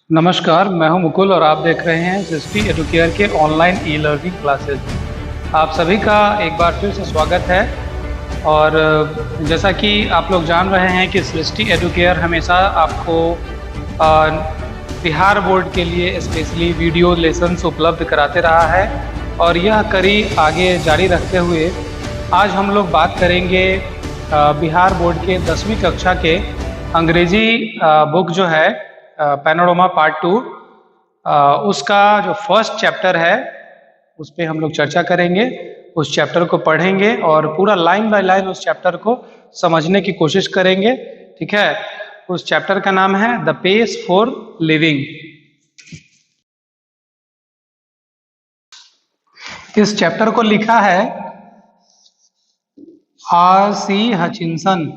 नमस्कार, मैं हूं मुकुल और आप देख रहे हैं सृष्टि एडुकेयर के ऑनलाइन ई लर्निंग क्लासेज। आप सभी का एक बार फिर से स्वागत है। और जैसा कि आप लोग जान रहे हैं कि सृष्टि एडुकेयर हमेशा आपको बिहार बोर्ड के लिए स्पेशली वीडियो लेसन्स उपलब्ध कराते रहा है और यह कड़ी आगे जारी रखते हुए आज हम लोग बात करेंगे बिहार बोर्ड के 10वीं कक्षा के अंग्रेजी बुक जो है पैनोरमा पार्ट 2 उसका जो फर्स्ट चैप्टर है उस पे हम लोग चर्चा करेंगे। उस चैप्टर को पढ़ेंगे और पूरा लाइन बाय लाइन उस चैप्टर को समझने की कोशिश करेंगे। ठीक है, उस चैप्टर का नाम है द पेस फॉर लिविंग। इस चैप्टर को लिखा है R.C. हचिंसन।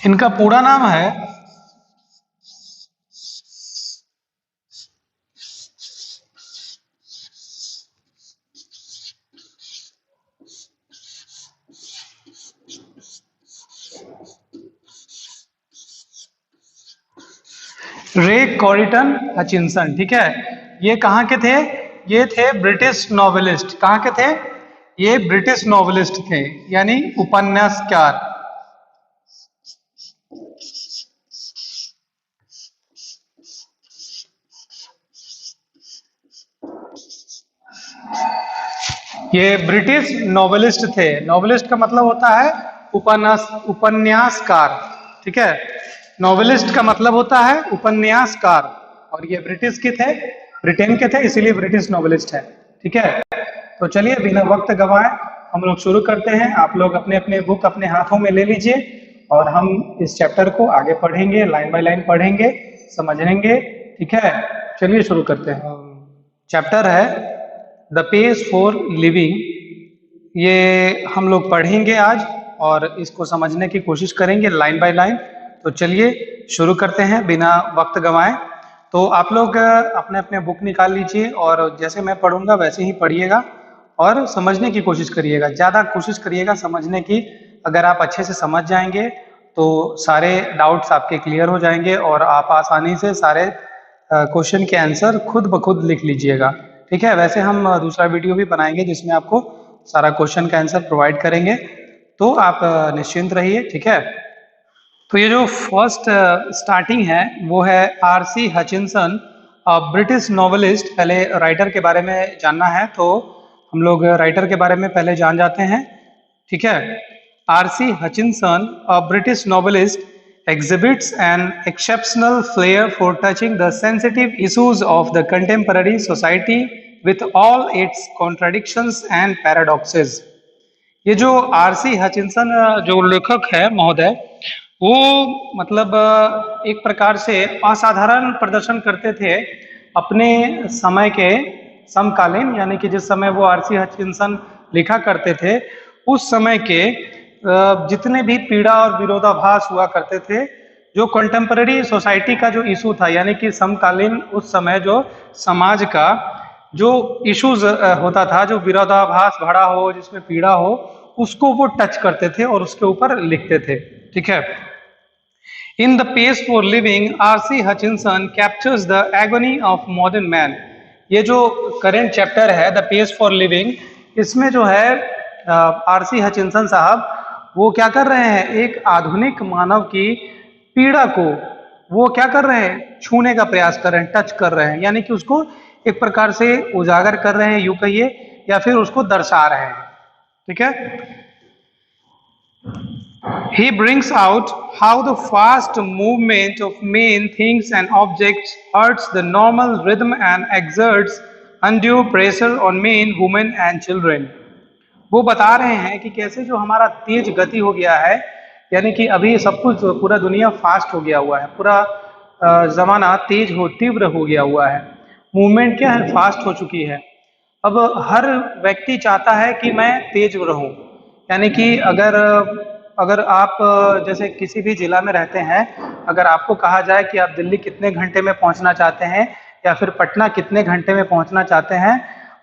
इनका पूरा नाम है रे कॉरिटन हचिंसन। ठीक है, ये कहाँ के थे? ये थे ब्रिटिश नॉवेलिस्ट। कहाँ के थे? ये ब्रिटिश नॉवेलिस्ट थे, यानी उपन्यासकार। ये ब्रिटिश नॉवेलिस्ट थे। नॉवेलिस्ट का मतलब होता है उपन्यासकार। ठीक है, नॉवेलिस्ट का मतलब होता है उपन्यासकार, और ये ब्रिटिश के थे, ब्रिटेन के थे, इसीलिए ब्रिटिश नॉवेलिस्ट है। ठीक है, तो चलिए बिना वक्त गवाए हम लोग शुरू करते हैं। आप लोग अपने अपने बुक अपने हाथों में ले लीजिए और हम इस चैप्टर को आगे पढ़ेंगे, लाइन बाय लाइन पढ़ेंगे, समझेंगे। ठीक है, चलिए शुरू करते हैं। चैप्टर है द पेस फॉर लिविंग। ये हम लोग पढ़ेंगे आज और इसको समझने की कोशिश करेंगे लाइन बाय लाइन। तो चलिए शुरू करते हैं बिना वक्त गंवाए। तो आप लोग अपने अपने बुक निकाल लीजिए और जैसे मैं पढ़ूंगा वैसे ही पढ़िएगा और समझने की कोशिश करिएगा। ज़्यादा कोशिश करिएगा समझने की। अगर आप अच्छे से समझ जाएंगे तो सारे डाउट्स आपके क्लियर हो जाएंगे और आप आसानी से सारे क्वेश्चन के आंसर खुद ब खुद लिख लीजिएगा। ठीक है, वैसे हम दूसरा वीडियो भी बनाएंगे जिसमें आपको सारा क्वेश्चन का आंसर प्रोवाइड करेंगे, तो आप निश्चिंत रहिए। ठीक है, तो ये जो फर्स्ट स्टार्टिंग है वो है R.C. Hutchinson, British novelist. पहले राइटर के बारे में जानना है तो हम लोग राइटर के बारे में पहले जान जाते हैं। ठीक है, R.C. Hutchinson, a British novelist, exhibits an exceptional flair for touching the sensitive issues of the contemporary society with all its contradictions and paradoxes। ये जो R.C. हचिंसन जो लेखक है महोदय, वो मतलब एक प्रकार से असाधारण प्रदर्शन करते थे अपने समय के समकालीन, यानी कि जिस समय वो R.C. हचिंसन लिखा करते थे उस समय के जितने भी पीड़ा और विरोधाभास हुआ करते थे, जो कंटेम्पररी सोसाइटी का जो इशू था, यानी कि समकालीन उस समय जो समाज का जो इश्यूज होता था, जो विरोधाभास भरा हो, जिसमें पीड़ा हो, उसको वो टच करते थे और उसके ऊपर लिखते थे। ठीक है, in the pace for living R.C. Hutchinson captures the agony of modern man. ये जो करेंट चैप्टर है द पेस फॉर लिविंग, इसमें जो है R.C. हचिंसन साहब वो क्या कर रहे हैं, एक आधुनिक मानव की पीड़ा को वो क्या कर रहे हैं, छूने का प्रयास कर रहे हैं, टच कर रहे हैं, यानी कि उसको एक प्रकार से उजागर कर रहे हैं, यूं कहिए, या फिर उसको दर्शा रहे हैं। ठीक है, he brings out how the fast movement of men, things and objects hurts the normal rhythm and exerts undue pressure on men, women and children। वो बता रहे हैं कि कैसे जो हमारा तेज गति हो गया है, यानी कि अभी सब कुछ पूरा दुनिया फास्ट हो गया हुआ है, पूरा जमाना तेज हो तीव्र हो गया हुआ है, मूवमेंट क्या है, फास्ट हो चुकी है। अब हर व्यक्ति चाहता है कि मैं तेज रहूं, यानी कि अगर आप जैसे किसी भी जिला में रहते हैं, अगर आपको कहा जाए कि आप दिल्ली कितने घंटे में पहुंचना चाहते हैं या फिर पटना कितने घंटे में पहुंचना चाहते हैं,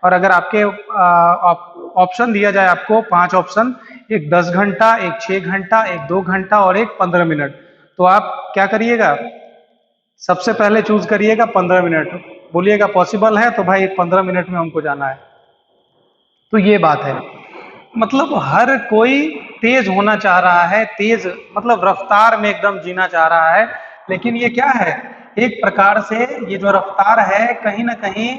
और अगर आपके ऑप्शन दिया जाए आपको 5 ऑप्शन, एक 10 घंटा, एक 6 घंटा, एक 2 घंटा और एक 15 मिनट। तो आप क्या करिएगा, सबसे पहले चूज करिएगा 15 मिनट। बोलिएगा पॉसिबल है तो भाई 15 मिनट में हमको जाना है। तो ये बात है, मतलब हर कोई तेज होना चाह रहा है, तेज मतलब रफ्तार में एकदम जीना चाह रहा है। लेकिन ये क्या है, एक प्रकार से ये जो रफ्तार है कहीं ना कहीं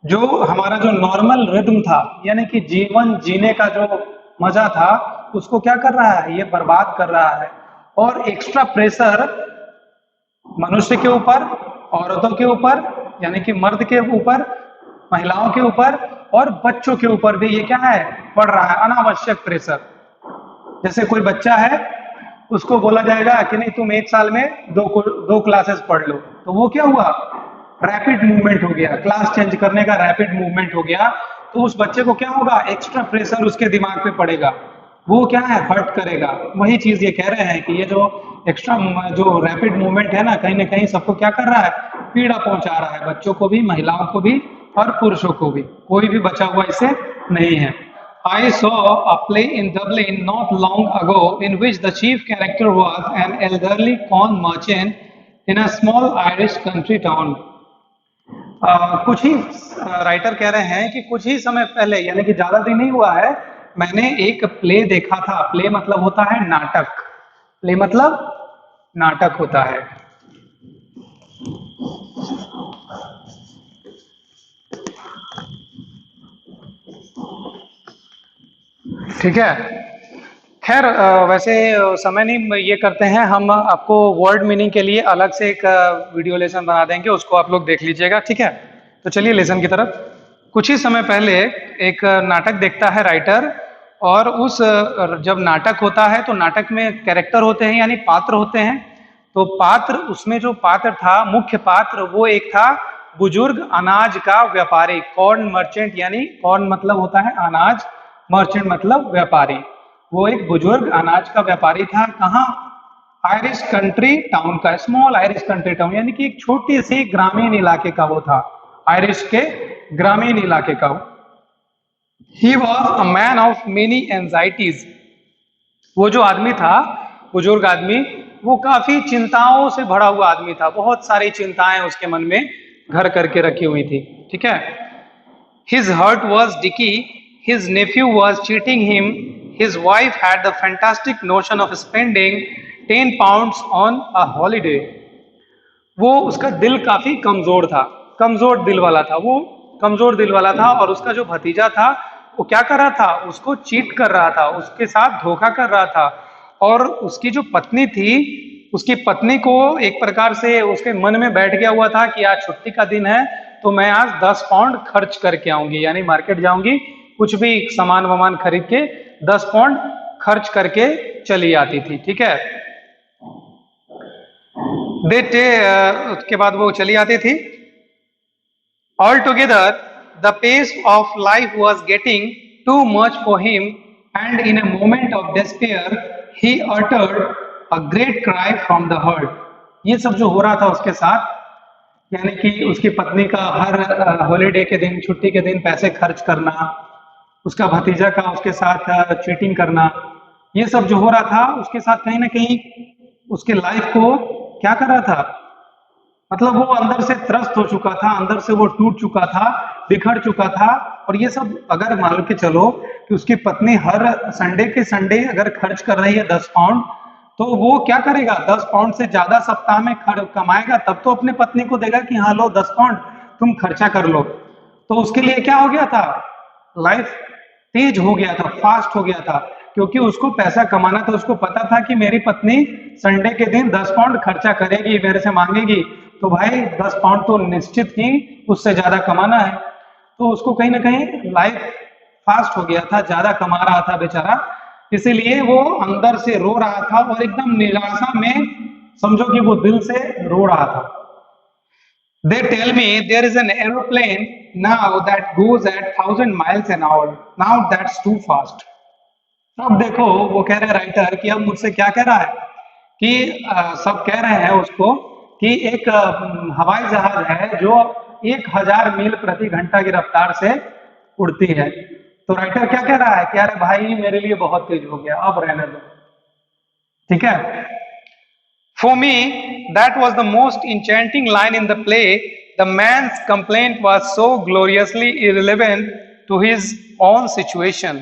जो हमारा जो नॉर्मल रिदम था, यानी कि जीवन जीने का जो मजा था, उसको क्या कर रहा है, ये बर्बाद कर रहा है। और एक्स्ट्रा प्रेशर मनुष्य के ऊपर, औरतों के ऊपर यानी कि मर्द के ऊपर, महिलाओं के ऊपर और बच्चों के ऊपर भी ये क्या है, पड़ रहा है अनावश्यक प्रेशर। जैसे कोई बच्चा है, उसको बोला जाएगा कि नहीं तुम एक साल में दो क्लासेस पढ़ लो, तो वो क्या हुआ, रैपिड मूवमेंट हो गया, क्लास चेंज करने का रैपिड मूवमेंट हो गया। तो उस बच्चे को क्या होगा, एक्स्ट्रा प्रेशर उसके दिमाग पे पड़ेगा, वो क्या है, हर्ट करेगा। वही चीज ये कह रहे हैं कि ये जो एक्स्ट्रा जो रैपिड मूवमेंट है ना कहीं सबको क्या कर रहा है, पीड़ा पहुंचा रहा है, बच्चों को भी, महिलाओं को भी और पुरुषों को भी, कोई भी बचा हुआ इससे नहीं है। I saw a play in Dublin not long ago in which the chief character was an elderly corn merchant in a small Irish country town. कुछ ही राइटर कह रहे हैं कि कुछ ही समय पहले, यानी कि ज्यादा दिन नहीं हुआ है, मैंने एक प्ले देखा था। प्ले मतलब होता है नाटक, प्ले मतलब नाटक होता है। ठीक है, खैर वैसे समय नहीं ये करते हैं, हम आपको वर्ड मीनिंग के लिए अलग से एक वीडियो लेसन बना देंगे, उसको आप लोग देख लीजिएगा। ठीक है, तो चलिए लेसन की तरफ। कुछ ही समय पहले एक नाटक देखता है राइटर, और उस जब नाटक होता है तो नाटक में कैरेक्टर होते हैं यानी पात्र होते हैं। तो पात्र, उसमें जो पात्र था, मुख्य पात्र, वो एक था बुजुर्ग अनाज का व्यापारी, कॉर्न मर्चेंट, यानी कॉर्न मतलब होता है अनाज, मर्चेंट मतलब व्यापारी। वो एक बुजुर्ग अनाज का व्यापारी था। कहाँ, आयरिश कंट्री टाउन का, स्मॉल आयरिश कंट्री टाउन, यानी कि एक छोटी सी ग्रामीण इलाके का वो था, आयरिश के ग्रामीण इलाके का। He was a man of many anxieties. वो जो आदमी था, बुजुर्ग आदमी, वो काफी चिंताओं से भरा हुआ आदमी था, बहुत सारी चिंताएं उसके मन में घर करके रखी हुई थी। ठीक है, his heart was Dicky, his nephew was cheating him, his wife had the fantastic notion of spending 10 pounds on a holiday. वो, उसका दिल काफी कमजोर था, कमजोर दिल वाला था, वो कमजोर दिल वाला था। और उसका जो भतीजा था वो क्या कर रहा था, उसको चीट कर रहा था, उसके साथ धोखा कर रहा था। और उसकी जो पत्नी थी, उसकी पत्नी को एक प्रकार से उसके मन में बैठ गया हुआ था कि आज छुट्टी का दिन है तो मैं आज 10 पाउंड खर्च करके आऊंगी, यानी मार्केट जाऊंगी, कुछ भी सामान वामान खरीद के 10 पाउंड खर्च करके चली आती थी। ठीक है, उसके बाद वो चली आती थी। All together the pace of life was getting too much for him and in a moment of despair he uttered a great cry from the heart. ये सब जो हो रहा था उसके साथ, यानी कि उसकी पत्नी का हर हॉलीडे के दिन, छुट्टी के दिन पैसे खर्च करना, उसका भतीजा का उसके साथ चीटिंग करना, ये सब जो हो रहा था उसके साथ कहीं ना कहीं उसके लाइफ को क्या कर रहा था, मतलब वो अंदर से त्रस्त हो चुका था, अंदर से वो टूट चुका था, बिखर चुका था। और ये सब अगर मान के चलो कि उसकी पत्नी हर संडे के संडे अगर खर्च कर रही है 10 पाउंड, तो वो क्या करेगा, 10 पाउंड से ज्यादा सप्ताह में कमाएगा, तब तो अपने पत्नी को देगा कि हाँ लो 10 पाउंड तुम खर्चा कर लो। तो उसके लिए क्या हो गया था, लाइफ तेज हो गया था, फास्ट हो गया था, क्योंकि उसको पैसा कमाना था। उसको पता था कि मेरी पत्नी संडे के दिन 10 पाउंड खर्चा करेगी, मेरे से मांगेगी, तो भाई 10 पाउंड तो निश्चित ही उससे ज्यादा कमाना है। तो उसको कहीं ना कहीं लाइफ फास्ट हो गया था, ज्यादा कमा रहा था बेचारा, इसीलिए वो अंदर से रो रहा था और एकदम निराशा में, समझो कि वो दिल से रो रहा था। They tell me there is an aeroplane now that goes at 1000 miles an hour. Now that's too fast. अब देखो, वो कह रहे राइटर कि अब मुझसे क्या कह रहा है कि सब कह रहे हैं उसको कि एक हवाई जहाज है जो 1000 मील प्रति घंटा की रफ्तार से उड़ती है। तो राइटर क्या कह रहा है कि अरे भाई मेरे लिए बहुत तेज हो गया, अब रहने दो। ठीक है। For me, that was the most enchanting line in the play. The man's complaint was so gloriously irrelevant to his own situation.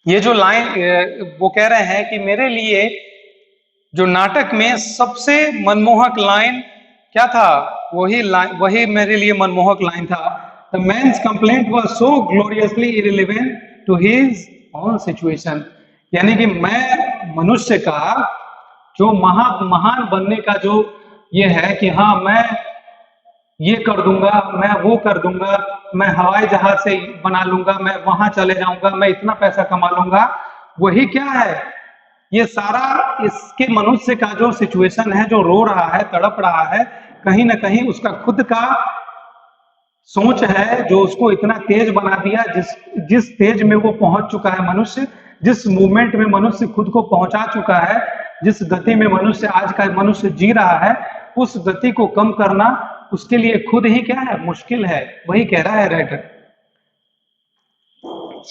ये जो लाइन वो कह रहे हैं कि मेरे लिए जो नाटक में सबसे मनमोहक लाइन क्या था, वही मेरे लिए मनमोहक लाइन था। The man's complaint was so gloriously irrelevant to his own situation, यानी कि मैं मनुष्य का जो महान बनने का जो ये है कि हाँ मैं ये कर दूंगा, मैं वो कर दूंगा, मैं हवाई जहाज से बना लूंगा, मैं वहां चले जाऊंगा, मैं इतना पैसा कमा लूंगा, वही क्या है, ये सारा इसके मनुष्य का जो सिचुएशन है, जो रो रहा है, तड़प रहा है, कहीं ना कहीं उसका खुद का सोच है जो उसको इतना तेज बना दिया, जिस तेज में वो पहुंच चुका है मनुष्य, जिस मूवमेंट में मनुष्य खुद को पहुंचा चुका है, जिस गति में मनुष्य आज का मनुष्य जी रहा है, उस गति को कम करना उसके लिए खुद ही क्या है, मुश्किल है। वही कह रहा है राइटर।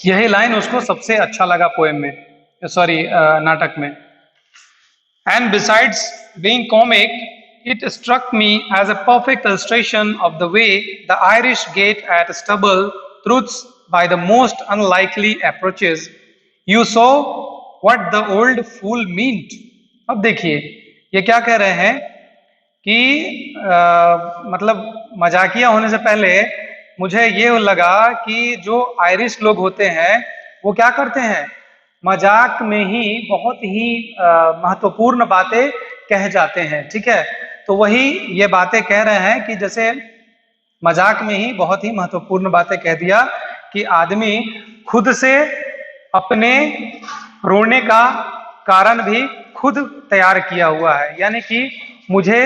यही लाइन उसको सबसे अच्छा लगा पोएम में, सॉरी नाटक में। And besides being comic, it struck me as a perfect illustration of the way the Irish get at stubborn truths by the most unlikely approaches. You saw what the old fool meant. अब देखिए ये क्या कह रहे हैं कि मतलब मजाकिया होने से पहले मुझे ये लगा कि जो आयरिश लोग होते हैं वो क्या करते हैं, मजाक में ही बहुत ही महत्वपूर्ण बातें कह जाते हैं। ठीक है, तो वही ये बातें कह रहे हैं कि जैसे मजाक में ही बहुत ही महत्वपूर्ण बातें कह दिया कि आदमी खुद से अपने रोने का कारण भी खुद तैयार किया हुआ है, यानी कि मुझे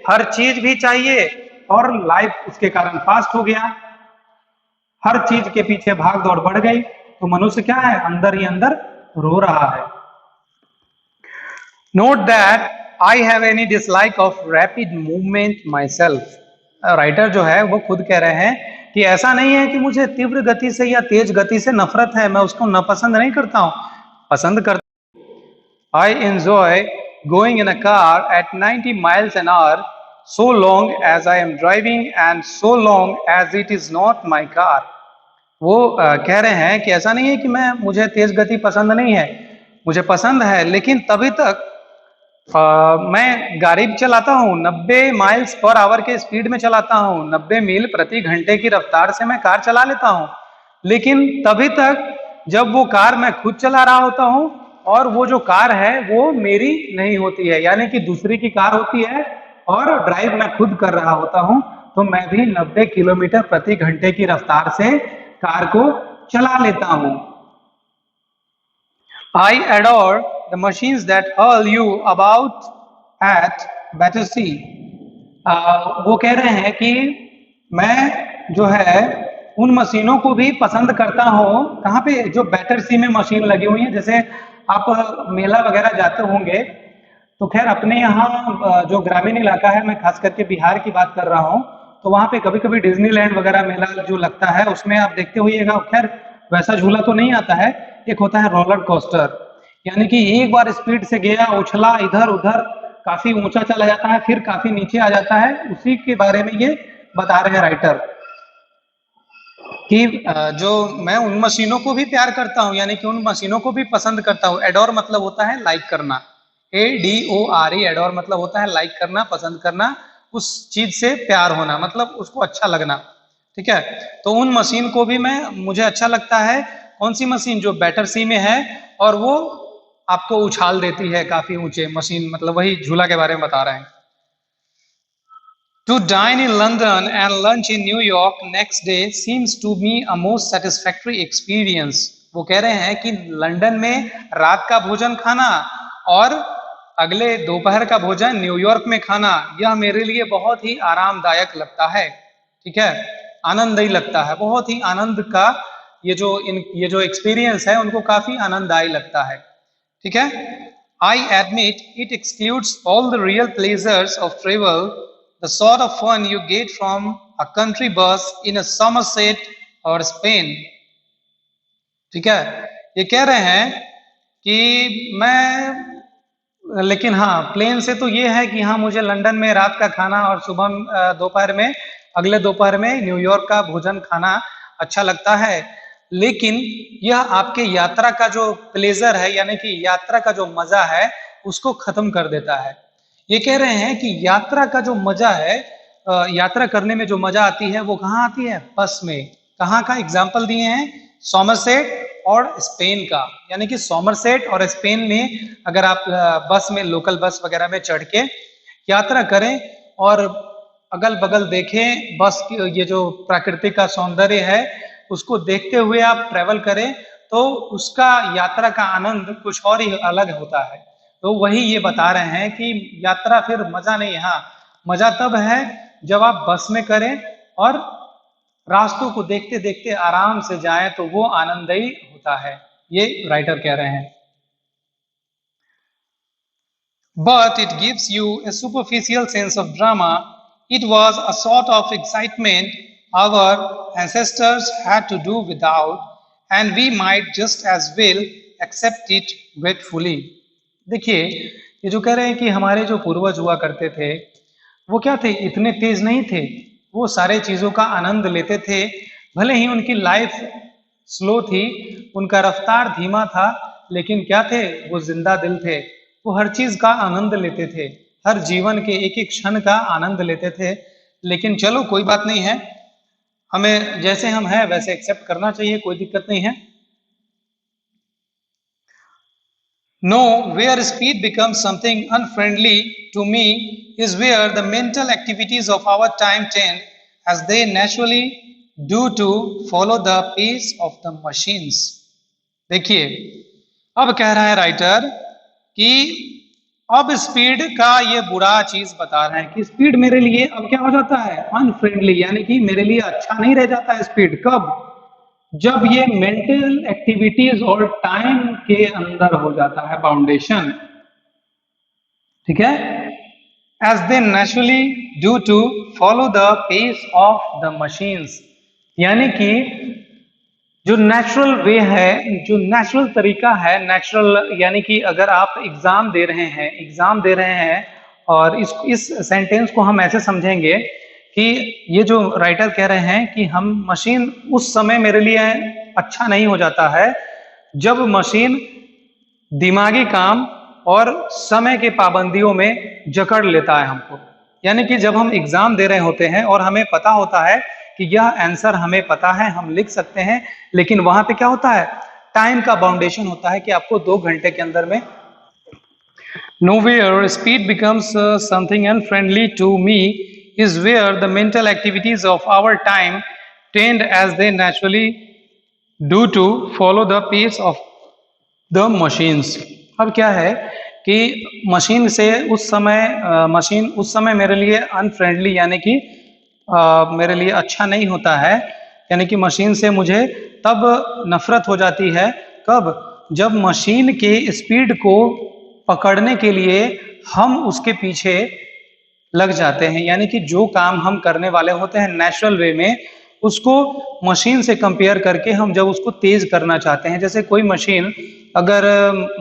हर चीज भी चाहिए और लाइफ उसके कारण फास्ट हो गया, हर चीज के पीछे भाग दौड़ बढ़ गई, तो मनुष्य क्या है, अंदर ही अंदर रो रहा है। Note that I have any dislike of rapid movement myself. Writer जो है वो खुद कह रहे हैं कि ऐसा नहीं है कि मुझे तीव्र गति से या तेज गति से नफरत है, मैं उसको नापसंद नहीं करता हूं, पसंद करता हूं। I enjoy going in a car at 90 miles an hour so long as I am driving and so long as it is not my car. वो कह रहे हैं कि ऐसा नहीं है कि मुझे तेज गति पसंद नहीं है, मुझे पसंद है, लेकिन तभी तक मैं गाड़ी चलाता हूँ 90 माइल्स पर आवर के स्पीड में चलाता हूँ, 90 मील प्रति घंटे की रफ्तार से मैं कार चला लेता हूँ, लेकिन तभी तक जब वो कार मैं खुद चला रहा होता हूँ और वो जो कार है वो मेरी नहीं होती है, यानी कि दूसरी की कार होती है और ड्राइव मैं खुद कर रहा होता हूँ, तो मैं भी 90 किलोमीटर प्रति घंटे की रफ्तार से कार को चला लेता हूँ। I adore the machines that hurl you about at Battersea. वो कह रहे हैं कि मैं जो है उन मशीनों को भी पसंद करता हूँ, कहाँ पे, जो बैटरसी में मशीन लगी हुई है, जैसे आप मेला वगैरह जाते होंगे, तो खैर अपने यहाँ जो ग्रामीण इलाका है, मैं खास करके बिहार की बात कर रहा हूँ, तो वहाँ पे कभी कभी डिज्नीलैंड वगैरह मेला जो लगता है उसमें आप देखते होइएगा, खैर वैसा झूला तो नहीं आता है, एक होता है रोलर कोस्टर, यानी कि एक बार स्पीड से गया, उछला इधर उधर, काफी ऊंचा चला जाता है, फिर काफी नीचे आ जाता है, उसी के बारे में ये बता रहे हैं राइटर कि जो मैं उन मशीनों को भी प्यार करता हूं, यानी कि उन मशीनों को भी पसंद करता हूं। एडोर मतलब होता है लाइक करना, ADORE, एडोर मतलब होता है लाइक करना, पसंद करना, उस चीज से प्यार होना, मतलब उसको अच्छा लगना। ठीक है, तो उन मशीन को भी मुझे अच्छा लगता है। कौन सी मशीन? जो बैटरसी में है और वो आपको उछाल देती है काफी ऊंचे, मशीन मतलब वही झूला के बारे में बता रहे हैं। To dine in London and lunch in New York next day seems to me a most satisfactory experience. वो कह रहे हैं कि लंदन में रात का भोजन खाना और अगले दोपहर का भोजन न्यूयॉर्क में खाना, यह मेरे लिए बहुत ही आरामदायक लगता है। ठीक है, आनंददायी लगता है, बहुत ही आनंद का ये जो एक्सपीरियंस है उनको काफी आनंददायी लगता है। ठीक है, I admit it excludes all the real pleasures of travel, the sort of fun you get from a country bus in a Somerset or Spain. ठीक है, ये कह रहे हैं कि मैं, लेकिन हाँ प्लेन से तो ये है कि हाँ मुझे लंदन में रात का खाना और सुबह दोपहर में, अगले दोपहर में न्यूयॉर्क का भोजन खाना अच्छा लगता है, लेकिन यह आपके यात्रा का जो प्लेजर है यानी कि यात्रा का जो मजा है उसको खत्म कर देता है। ये कह रहे हैं कि यात्रा का जो मजा है, यात्रा करने में जो मजा आती है वो कहाँ आती है? बस में। कहाँ का एग्जाम्पल दिए हैं? सोमरसेट और स्पेन का। यानी कि सोमरसेट और स्पेन में अगर आप बस में, लोकल बस वगैरह में चढ़ के यात्रा करें और अगल बगल देखें, बस की ये जो प्राकृतिक का सौंदर्य है उसको देखते हुए आप ट्रेवल करें, तो उसका यात्रा का आनंद कुछ और ही अलग होता है। तो वही ये बता रहे हैं कि यात्रा फिर मजा नहीं, हाँ मजा तब है जब आप बस में करें और रास्तों को देखते देखते आराम से जाएं, तो वो आनंददायी होता है, ये राइटर कह रहे हैं। But it gives you a superficial sense of drama. It was a sort of excitement our ancestors had to do without, and we might just as well accept it gratefully. देखिए, ये जो कह रहे हैं कि हमारे जो पूर्वज हुआ करते थे वो क्या थे, इतने तेज नहीं थे, वो सारे चीजों का आनंद लेते थे, भले ही उनकी लाइफ स्लो थी, उनका रफ्तार धीमा था, लेकिन क्या थे, वो जिंदा दिल थे, वो हर चीज का आनंद लेते थे, हर जीवन के एक एक क्षण का आनंद लेते थे। लेकिन चलो कोई बात नहीं है, हमें जैसे हम हैं वैसे एक्सेप्ट करना चाहिए, कोई दिक्कत नहीं है। No, where speed becomes something unfriendly to me is where the mental activities of our time tend, as they naturally do, to follow the pace of the machines. देखिए, अब कह रहा है राइटर कि अब स्पीड का ये बुरा चीज बता रहे हैं कि स्पीड मेरे लिए अब क्या हो जाता है, अनफ्रेंडली, यानी कि मेरे लिए अच्छा नहीं रह जाता है स्पीड। कब? जब ये मेंटल एक्टिविटीज और टाइम के अंदर हो जाता है बाउंडेशन, ठीक है, as they naturally do to follow the pace of the machines, यानी कि जो नेचुरल वे है, जो नेचुरल तरीका है, नेचुरल यानी कि अगर आप एग्जाम दे रहे हैं, एग्जाम दे रहे हैं, और इस सेंटेंस को हम ऐसे समझेंगे कि ये जो राइटर कह रहे हैं कि हम मशीन उस समय मेरे लिए अच्छा नहीं हो जाता है जब मशीन दिमागी काम और समय के पाबंदियों में जकड़ लेता है हमको। यानी कि जब हम एग्जाम दे रहे होते हैं और हमें पता होता है कि यह आंसर हमें पता है, हम लिख सकते हैं, लेकिन वहां पे क्या होता है, टाइम का बाउंडेशन होता है कि आपको 2 घंटे के अंदर में। Nowhere speed becomes something unfriendly to me is where the mental activities of our time tend, as they naturally do, to follow the pace of the machines. अब क्या है कि मशीन से उस समय मशीन उस समय मेरे लिए अनफ्रेंडली, यानी कि मेरे लिए अच्छा नहीं होता है, यानी कि मशीन से मुझे तब नफरत हो जाती है। कब? जब मशीन के स्पीड को पकड़ने के लिए हम उसके पीछे लग जाते हैं, यानी कि जो काम हम करने वाले होते हैं नेचुरल वे में, उसको मशीन से कंपेयर करके हम जब उसको तेज करना चाहते हैं, जैसे कोई मशीन अगर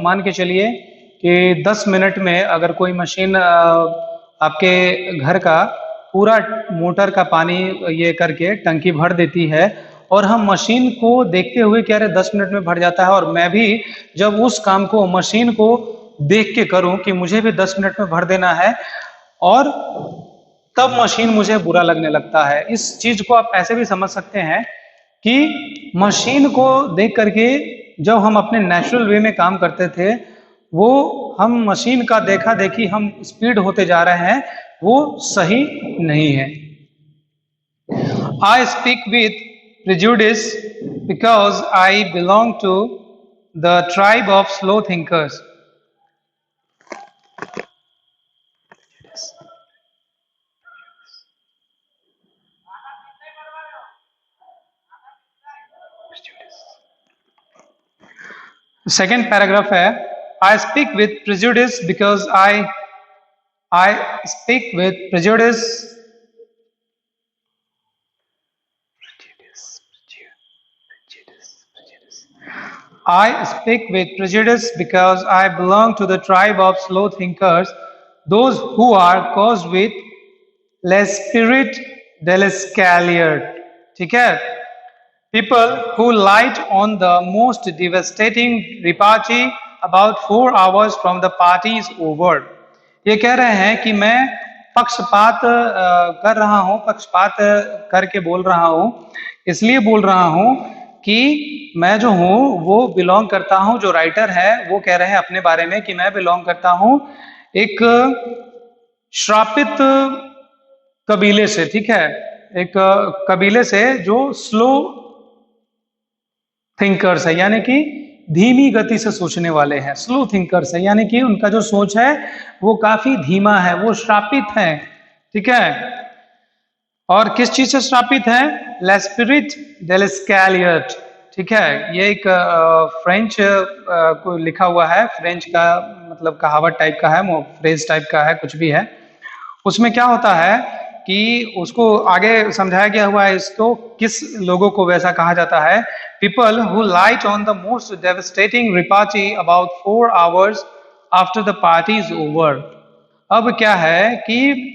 मान के चलिए कि 10 मिनट में अगर कोई मशीन आपके घर का पूरा मोटर का पानी ये करके टंकी भर देती है, और हम मशीन को देखते हुए कह रहे 10 मिनट में भर जाता है, और मैं भी जब उस काम को मशीन को देख के करूं कि मुझे भी 10 मिनट में भर देना है, और तब मशीन मुझे बुरा लगने लगता है। इस चीज को आप ऐसे भी समझ सकते हैं कि मशीन को देख करके जब हम अपने नेचुरल वे में काम करते थे, वो हम मशीन का देखा देखी हम स्पीड होते जा रहे हैं, वो सही नहीं है। I speak with prejudice because I belong to the tribe of slow thinkers. Second paragraph है, I speak with prejudice because I speak with prejudice I speak with prejudice because I belong to the tribe of slow thinkers, those who are caused with less spirit deliscalier. ठीक है, people who light on the most devastating repartee about 4 hours from the party is over. ये कह रहे हैं कि मैं पक्षपात कर रहा हूं, पक्षपात करके बोल रहा हूं, इसलिए बोल रहा हूं कि मैं जो हूं वो बिलोंग करता हूं, जो राइटर है वो कह रहे हैं अपने बारे में कि मैं बिलोंग करता हूं एक श्रापित कबीले से, ठीक है, एक कबीले से जो स्लो थिंकर्स है, यानी कि धीमी गति से सोचने वाले हैं, स्लो थिंकर्स है, यानी कि उनका जो सोच है वो काफी धीमा है, वो श्रापित है, ठीक है। और किस चीज से श्रापित है? लेस्पिरिट डेलिस्कैलियट, ठीक है, ये एक फ्रेंच को लिखा हुआ है, फ्रेंच का मतलब कहावत टाइप का है, फ्रेज टाइप का है, कुछ भी है। उसमें क्या होता है कि उसको आगे समझाया गया हुआ है, इसको किस लोगों को वैसा कहा जाता है, people who light on the most devastating repartee about 4 hours after the party is over. अब क्या है कि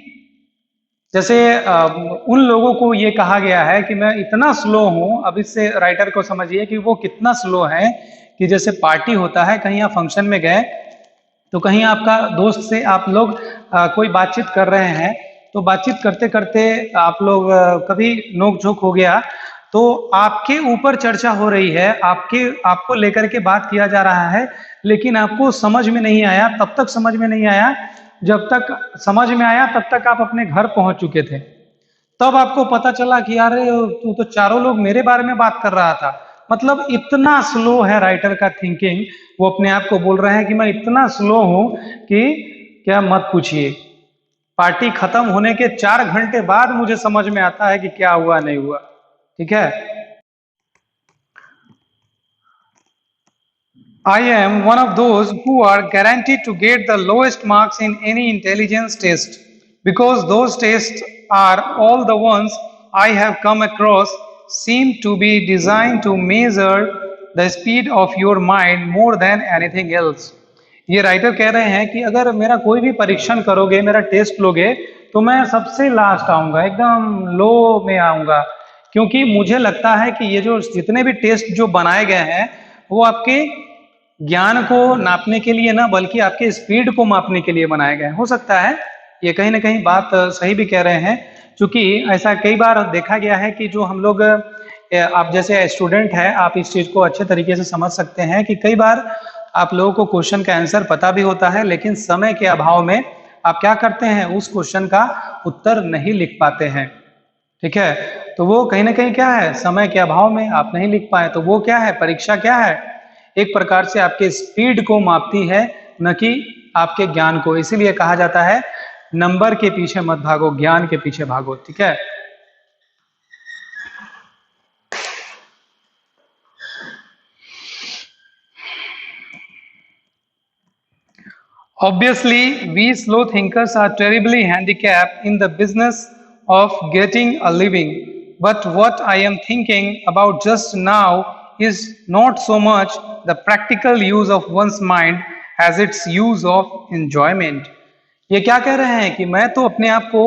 जैसे उन लोगों को ये कहा गया है कि मैं इतना स्लो हूं, अब इससे राइटर को समझिए कि वो कितना स्लो है कि जैसे पार्टी होता है, कहीं आप फंक्शन में गए तो कहीं आपका दोस्त से आप लोग कोई बातचीत कर रहे हैं, तो बातचीत करते करते आप लोग कभी नोक-झोंक हो गया, तो आपके ऊपर चर्चा हो रही है, आपको लेकर के बात किया जा रहा है, लेकिन आपको समझ में नहीं आया, तब तक समझ में नहीं आया, जब तक समझ में आया तब तक आप अपने घर पहुंच चुके थे। तब आपको पता चला कि यार तू तो चारों लोग मेरे बारे में बात कर रहा था। मतलब इतना स्लो है राइटर का थिंकिंग, वो अपने आप को बोल रहे हैं कि मैं इतना स्लो हूं कि क्या मत पूछिए। पार्टी खत्म होने के 4 घंटे बाद मुझे समझ में आता है कि क्या हुआ नहीं हुआ, ठीक है। I am one of those who are guaranteed to get the lowest marks in any intelligence test because those tests are all the ones I have come across seem to be designed to measure the speed of your mind more than anything else. ये writer कह रहे हैं कि अगर मेरा कोई भी परीक्षण करोगे, मेरा टेस्ट लोगे, तो मैं सबसे लास्ट आऊंगा, एकदम लो में आऊंगा, क्योंकि मुझे लगता है कि ये जो जितने भी टेस्ट जो बनाए गए हैं वो आपके ज्ञान को नापने के लिए ना, बल्कि आपके स्पीड को मापने के लिए बनाए गए। हो सकता है ये कहीं ना कहीं बात सही भी कह रहे हैं, क्योंकि ऐसा कई बार देखा गया है कि जो हम लोग, आप जैसे स्टूडेंट हैं, आप इस चीज को अच्छे तरीके से समझ सकते हैं कि कई बार आप लोगों को क्वेश्चन का आंसर पता भी होता है, लेकिन समय के अभाव में आप क्या करते हैं, उस क्वेश्चन का उत्तर नहीं लिख पाते हैं, ठीक है। तो वो कहीं ना कहीं क्या है, समय के अभाव में आप नहीं लिख पाए, तो वो क्या है, परीक्षा क्या है, एक प्रकार से आपके स्पीड को मापती है, न कि आपके ज्ञान को। इसीलिए कहा जाता है नंबर के पीछे मत भागो, ज्ञान के पीछे भागो, ठीक है। Obviously, we slow thinkers are terribly handicapped in the business of getting a living. But what I am thinking about just now is not so much the practical use of one's mind as its use of enjoyment. ये क्या कह रहे हैं कि मैं तो अपने आप को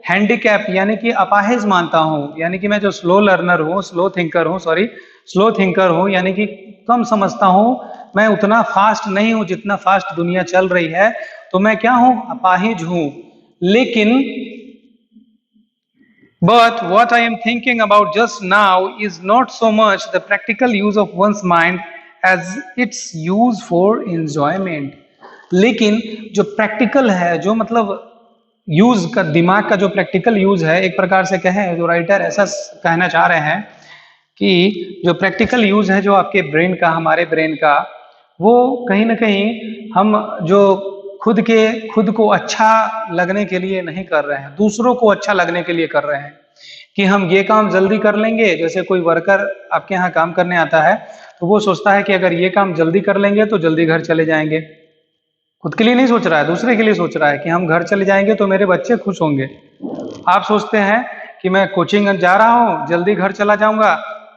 हैंडीकैप यानी कि अपाहिज मानता हूं, यानी कि मैं जो स्लो लर्नर हूं, स्लो थिंकर हूं, यानी कि कम समझता हूं, मैं उतना फास्ट नहीं हूं जितना फास्ट दुनिया चल रही है, तो मैं क्या हूं, अपाहिज हूं। लेकिन but what I am thinking about just now is not so much the practical use of one's mind as its use for enjoyment. लेकिन जो प्रैक्टिकल है, जो मतलब यूज का, दिमाग का जो प्रैक्टिकल यूज है, एक प्रकार से कहें, जो राइटर ऐसा कहना चाह रहे हैं कि जो प्रैक्टिकल यूज है जो आपके ब्रेन का, हमारे ब्रेन का, वो कहीं ना कहीं हम जो खुद को अच्छा लगने के लिए नहीं कर रहे हैं, दूसरों को अच्छा लगने के लिए कर रहे हैं कि हम ये काम जल्दी कर लेंगे। जैसे कोई वर्कर आपके यहाँ काम करने आता है तो वो सोचता है कि अगर ये काम जल्दी कर लेंगे तो जल्दी घर चले जाएंगे। खुद के लिए नहीं सोच रहा है, दूसरे के लिए सोच रहा है कि हम घर चले जाएंगे तो मेरे बच्चे खुश होंगे। आप सोचते हैं कि मैं कोचिंग जा रहा हूं, जल्दी घर चला जाऊंगा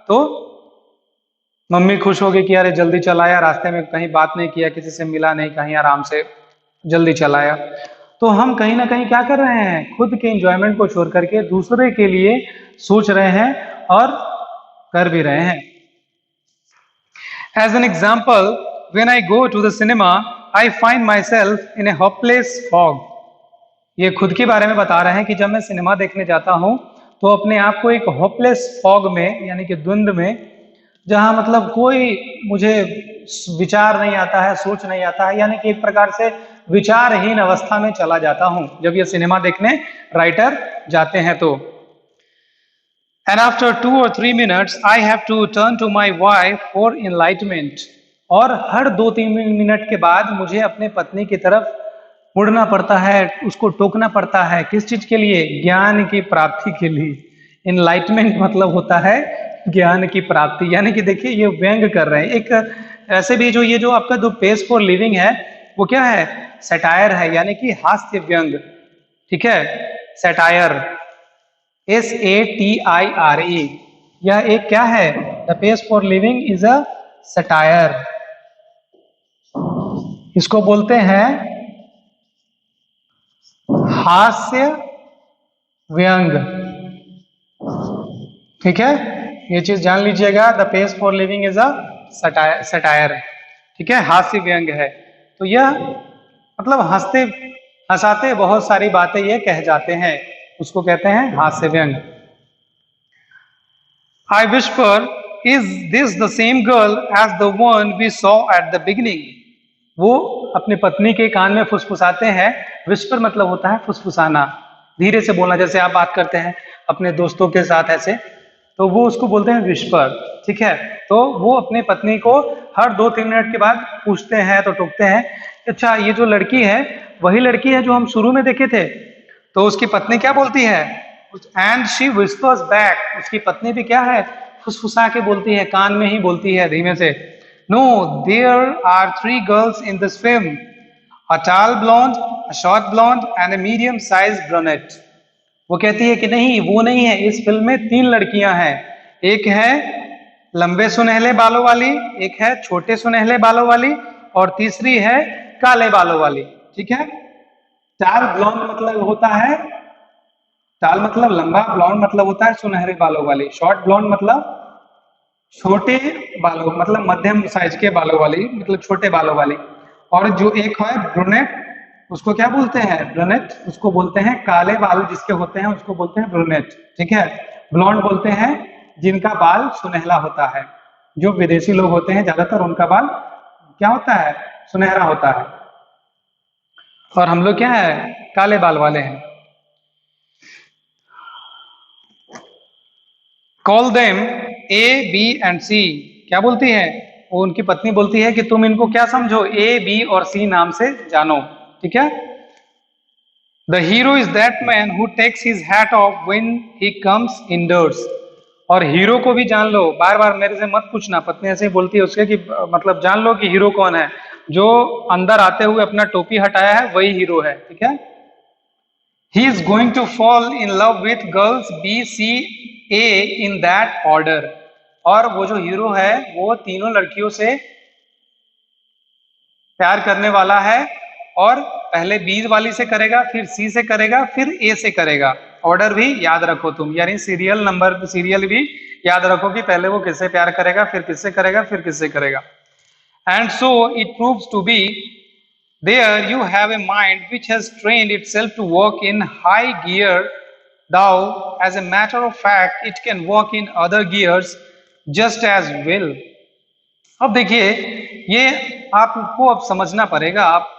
तो मम्मी खुश हो गई कि अरे जल्दी चलाया, रास्ते में कहीं बात नहीं किया, किसी से मिला नहीं, कहीं आराम से जल्दी चलाया। तो हम कहीं ना कहीं क्या कर रहे हैं, खुद के एंजॉयमेंट को छोड़ करके दूसरे के लिए सोच रहे हैं और कर भी रहे हैं। As an example, when I go to the cinema, I find myself in a hopeless fog. ये खुद के बारे में बता रहे हैं कि जब मैं सिनेमा देखने जाता हूं तो अपने आप को एक होपलेस फॉग में, यानी कि धुंध में, जहां मतलब कोई मुझे विचार नहीं आता है, सोच नहीं आता है, यानी कि एक प्रकार से विचारहीन अवस्था में चला जाता हूं जब ये सिनेमा देखने राइटर जाते हैं तो। And after 2 or 3 minutes, I have to turn to my wife for enlightenment. और हर 2-3 मिनट के बाद मुझे अपने पत्नी की तरफ मुड़ना पड़ता है, उसको टोकना पड़ता है। किस चीज के लिए? ज्ञान की प्राप्ति के लिए। इनलाइटमेंट मतलब होता है ज्ञान की प्राप्ति। यानी कि देखिए ये व्यंग कर रहे हैं एक ऐसे भी, जो ये जो आपका जो पेज फॉर लिविंग है वो क्या है? सटायर है, यानी कि हास्य व्यंग। ठीक है, सटायर, SATIRE, यह एक क्या है? The page for living is a satire. इसको बोलते हैं हास्य व्यंग। ठीक है, ये चीज जान लीजिएगा, the page for living is a satire. ठीक है, हास्य व्यंग है। तो यह मतलब हंसते हंसाते बहुत सारी बातें ये कह जाते हैं, उसको कहते हैं हास्य व्यंग। I whisper, is this the same girl as the one we saw at the beginning? वो अपनी पत्नी के कान में फुसफुसाते हैं। विस्पर मतलब होता है फुसफुसाना, धीरे से बोलना, जैसे आप बात करते हैं अपने दोस्तों के साथ ऐसे, तो वो उसको बोलते हैं विस्पर। ठीक है, तो वो अपनी पत्नी को हर 2-3 मिनट के बाद पूछते हैं, तो टोकते हैं, अच्छा ये जो लड़की है वही लड़की है जो हम शुरू में देखे थे? तो उसकी पत्नी क्या बोलती है? एंड शी विस्पर्स बैक, उसकी पत्नी भी क्या है? फुसफुसा के बोलती है, कान में ही बोलती है धीमे से, no there are 3 girls in this film, a tall blonde, a short blonde and a medium size brunette. वो कहती है कि नहीं, वो नहीं है, इस फिल्म में 3 लड़कियां हैं, एक है लंबे सुनहले बालों वाली, एक है छोटे सुनहले बालों वाली, और तीसरी है काले बालों वाली। ठीक है, टाल ब्लॉन्ड मतलब होता है, टाल मतलब लंबा, ब्लॉन्ड मतलब होता है सुनहरे बालों वाली, शॉर्ट ब्लॉन्ड मतलब छोटे बालों, मतलब मध्यम साइज के बालों वाली, मतलब छोटे बालों वाली। और जो एक है ब्रूनेट, उसको क्या बोलते हैं? ब्रूनेट, उसको बोलते हैं काले बाल जिसके होते हैं उसको बोलते हैं ब्रूनेट। ठीक है, ब्लॉन्ड बोलते हैं जिनका बाल सुनहला होता है। जो विदेशी लोग होते हैं ज्यादातर उनका बाल क्या होता है? सुनहरा होता है। और हम लोग क्या है? काले बाल वाले हैं। Call them A, B and C। क्या बोलती है वो? उनकी पत्नी बोलती है कि तुम इनको क्या समझो? A, B और C नाम से जानो। ठीक है, the hero is that man who takes his hat off when he comes indoors. और हीरो को भी जान लो, बार बार मेरे से मत पूछना, पत्नी ऐसे ही बोलती है उसके कि मतलब जान लो कि हीरो कौन है, जो अंदर आते हुए अपना टोपी हटाया है वही हीरो है। ठीक है, he is going to fall in love with girls B, C, A in that order। और वो जो हीरो है वो तीनों लड़कियों से प्यार करने वाला है, और पहले बी वाली से करेगा, फिर सी से करेगा, फिर ए से करेगा। ऑर्डर भी याद रखो तुम, यानी सीरियल नंबर, सीरियल भी याद रखो कि पहले वो किससे प्यार करेगा, फिर किससे करेगा, फिर किससे करेगा। And so it proves to be there you have a mind which has trained itself to work in high gear, though as a matter of fact it can work in other gears just as well। अब देखिए, ये आपको अब समझना पड़ेगा। आप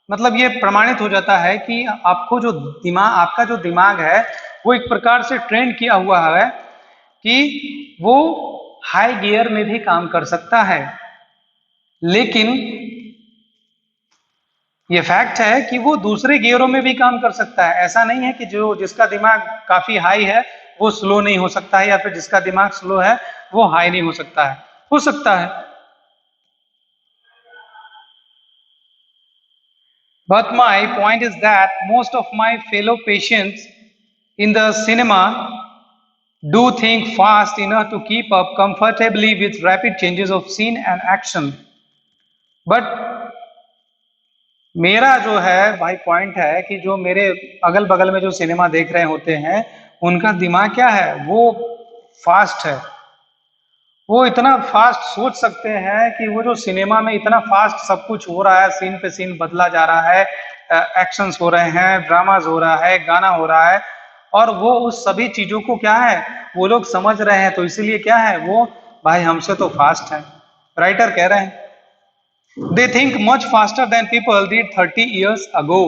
मतलब ये प्रमाणित हो जाता है कि आपको जो दिमाग, आपका जो दिमाग है वो एक प्रकार से ट्रेन किया हुआ है कि वो हाई गियर में भी काम कर सकता है। लेकिन ये फैक्ट है कि वो दूसरे गियरों में भी काम कर सकता है। ऐसा नहीं है कि जो जिसका दिमाग काफी हाई है वो स्लो नहीं हो सकता है, या फिर जिसका दिमाग स्लो है वो हाई नहीं हो सकता है, हो सकता है। But my point is that most of my fellow patients in the cinema do think fast enough to keep up comfortably with rapid changes of scene and action. But मेरा जो है भाई पॉइंट है कि जो मेरे अगल बगल में जो सिनेमा देख रहे होते हैं उनका दिमाग क्या है, वो फास्ट है। वो इतना फास्ट सोच सकते हैं कि वो जो सिनेमा में इतना फास्ट सब कुछ हो रहा है, सीन पे सीन बदला जा रहा है, एक्शंस हो रहे हैं, ड्रामाज हो रहा है, गाना हो रहा है, और वो उस सभी चीजों को क्या है वो लोग समझ रहे हैं, तो इसीलिए क्या है वो भाई हमसे तो फास्ट है। राइटर कह रहे हैं they think much faster than people did 30 years ago।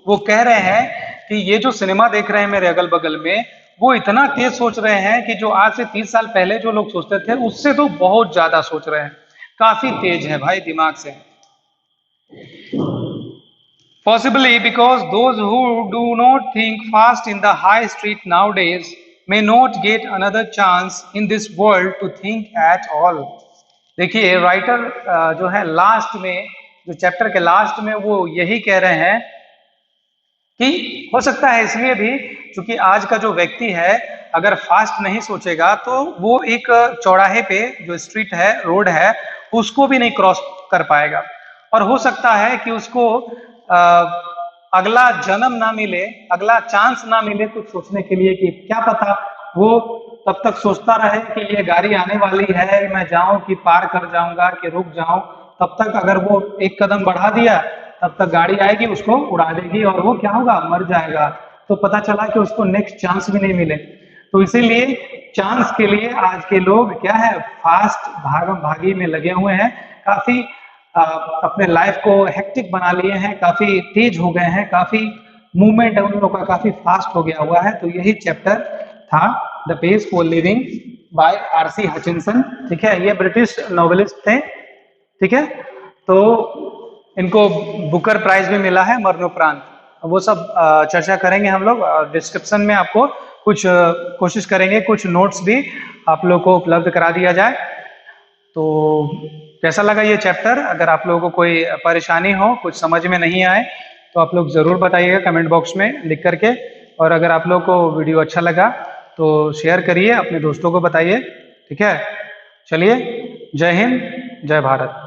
वो कह रहे हैं कि ये जो सिनेमा देख रहे हैं मेरे अगल बगल में, वो इतना तेज सोच रहे हैं कि जो आज से 30 साल पहले जो लोग सोचते थे उससे तो बहुत ज्यादा सोच रहे हैं, काफी तेज है भाई दिमाग से। Possibly because those who do not think fast in the high street nowadays may not get another chance in this world to think at all। देखिए राइटर जो है लास्ट में, जो चैप्टर के लास्ट में वो यही कह रहे हैं कि हो सकता है इसलिए भी क्योंकि आज का जो व्यक्ति है अगर फास्ट नहीं सोचेगा तो वो एक चौराहे पे जो स्ट्रीट है, रोड है, उसको भी नहीं क्रॉस कर पाएगा, और हो सकता है कि उसको अगला जन्म ना मिले, अगला चांस ना मिले कुछ सोचने के लिए, कि क्या पता वो तब तक सोचता रहे कि ये गाड़ी आने वाली है, मैं जाऊं कि पार कर जाऊंगा कि रुक जाऊं, तब तक अगर वो एक कदम बढ़ा दिया तब तक गाड़ी आएगी उसको उड़ा देगी और वो क्या होगा, मर जाएगा। तो पता चला कि उसको नेक्स्ट चांस भी नहीं मिले। तो इसीलिए चांस के लिए आज के लोग क्या है, फास्ट भागम भागी में लगे हुए हैं, काफी अपने लाइफ को हेक्टिक बना लिए हैं, काफी तेज हो गए हैं, काफी मूवमेंट उन लोगों का काफी फास्ट हो गया हुआ है। तो यही चैप्टर था the pace for living by RC Hutchinson. ठीक है, ये ब्रिटिश नॉवेलिस्ट थे। ठीक है, तो इनको बुकर प्राइज भी मिला है मरणोपरांत। वो सब चर्चा करेंगे हम लोग, डिस्क्रिप्शन में आपको कुछ कोशिश करेंगे कुछ नोट्स भी आप लोग को उपलब्ध करा दिया जाए। तो कैसा लगा ये चैप्टर? अगर आप लोगों को कोई परेशानी हो, कुछ समझ में नहीं आए, तो आप लोग जरूर बताइएगा कमेंट बॉक्स में लिख करके। और अगर आप लोग को वीडियो अच्छा लगा तो शेयर करिए, अपने दोस्तों को बताइए। ठीक है, चलिए, जय हिंद, जय भारत।